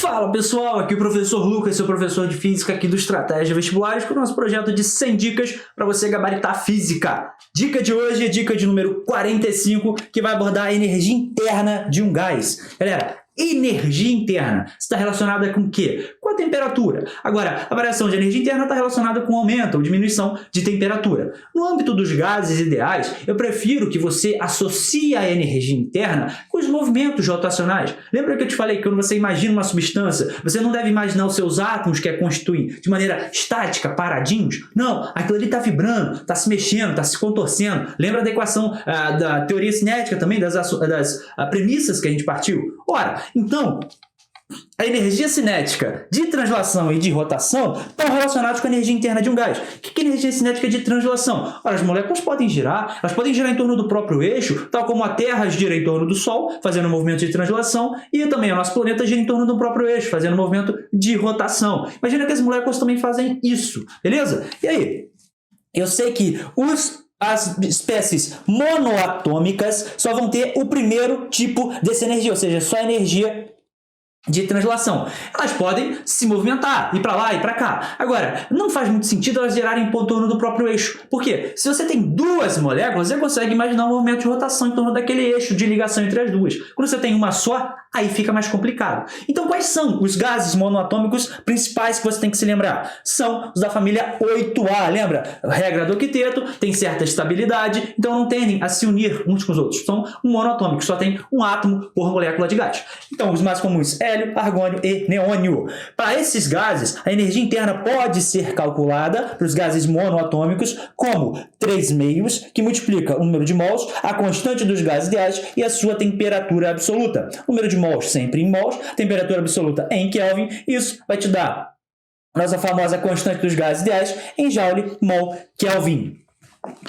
Fala pessoal, aqui é o professor Lucas, seu professor de Física aqui do Estratégia Vestibulares, com o nosso projeto de 100 dicas para você gabaritar Física. Dica de hoje é dica de número 45, que vai abordar a energia interna de um gás. Galera, energia interna está relacionada com o quê? Com a temperatura. Agora, a variação de energia interna está relacionada com aumento ou diminuição de temperatura. No âmbito dos gases ideais, eu prefiro que você associe a energia interna com os movimentos rotacionais. Lembra que eu te falei que quando você imagina uma substância, você não deve imaginar os seus átomos que a constituem de maneira estática, paradinhos? Não, aquilo ali está vibrando, está se mexendo, está se contorcendo. Lembra da equação da teoria cinética também, das premissas que a gente partiu? Ora, então, a energia cinética de translação e de rotação estão relacionados com a energia interna de um gás. O que é energia cinética de translação? Ora, as moléculas podem girar, elas podem girar em torno do próprio eixo, tal como a Terra gira em torno do Sol, fazendo um movimento de translação, e também o nosso planeta gira em torno do próprio eixo, fazendo um movimento de rotação. Imagina que as moléculas também fazem isso, beleza? E aí? Eu sei que as espécies monoatômicas só vão ter o primeiro tipo dessa energia, ou seja, só energia de translação. Elas podem se movimentar, ir para lá e para cá. Agora, não faz muito sentido elas girarem em torno do próprio eixo. Por quê? Se você tem duas moléculas, você consegue imaginar um movimento de rotação em torno daquele eixo de ligação entre as duas. Quando você tem uma só, aí fica mais complicado. Então, quais são os gases monoatômicos principais que você tem que se lembrar? São os da família 8A. Lembra? A regra do octeto tem certa estabilidade, então não tendem a se unir uns com os outros. São monoatômicos, só tem um átomo por molécula de gás. Então, os mais comuns, hélio, argônio e neônio. Para esses gases, a energia interna pode ser calculada para os gases monoatômicos como 3 meios, que multiplica o número de mols, a constante dos gases ideais e a sua temperatura absoluta. O número de mols sempre em mols, temperatura absoluta em Kelvin, isso vai te dar a nossa famosa constante dos gases ideais em Joule, mol, Kelvin.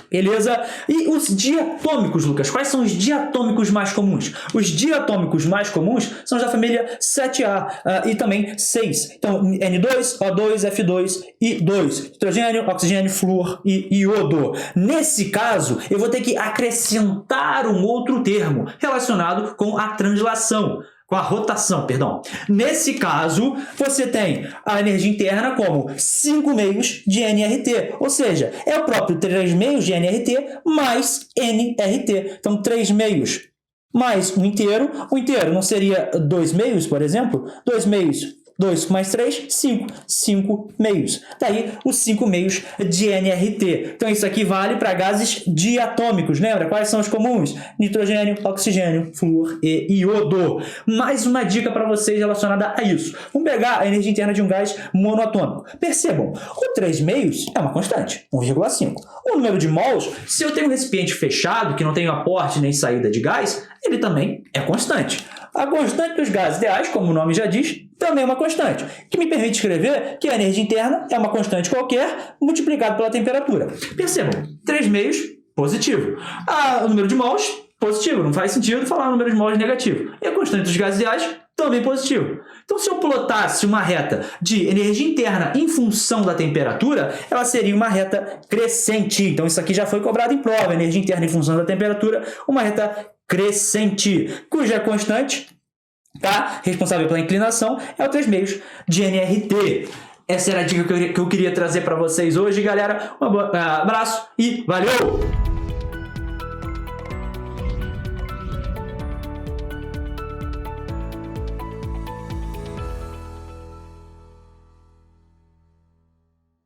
Beleza? E os diatômicos, Lucas? Quais são os diatômicos mais comuns? Os diatômicos mais comuns são da família 7A e também 6. Então, N2, O2, F2 e 2. Nitrogênio, oxigênio, flúor e iodo. Nesse caso, eu vou ter que acrescentar um outro termo relacionado com a translação. Com a rotação, perdão. Nesse caso, você tem a energia interna como 5 meios de nRT, ou seja, é o próprio 3 meios de nRT mais nRT. Então, 3 meios mais um inteiro. O inteiro não seria 2 meios, por exemplo? 2 meios, 2 mais 3, 5. 5 meios. Daí, os 5 meios de nRT. Então, isso aqui vale para gases diatômicos. Lembra? Quais são os comuns? Nitrogênio, oxigênio, flúor e iodo. Mais uma dica para vocês relacionada a isso. Vamos pegar a energia interna de um gás monoatômico. Percebam, o 3 meios é uma constante, 1,5. O número de mols, se eu tenho um recipiente fechado, que não tem aporte nem saída de gás, ele também é constante. A constante dos gases ideais, como o nome já diz, também é uma constante, que me permite escrever que a energia interna é uma constante qualquer multiplicado pela temperatura. Percebam, 3 meios, positivo. O número de mols, positivo. Não faz sentido falar o número de mols negativo. E a constante dos gases ideais, também positivo. Então, se eu plotasse uma reta de energia interna em função da temperatura, ela seria uma reta crescente. Então, isso aqui já foi cobrado em prova. Energia interna em função da temperatura, uma reta crescente, cuja constante, tá, responsável pela inclinação, é o 3 meios de nRT. Essa era a dica que eu queria trazer para vocês hoje, galera. Um abraço e valeu!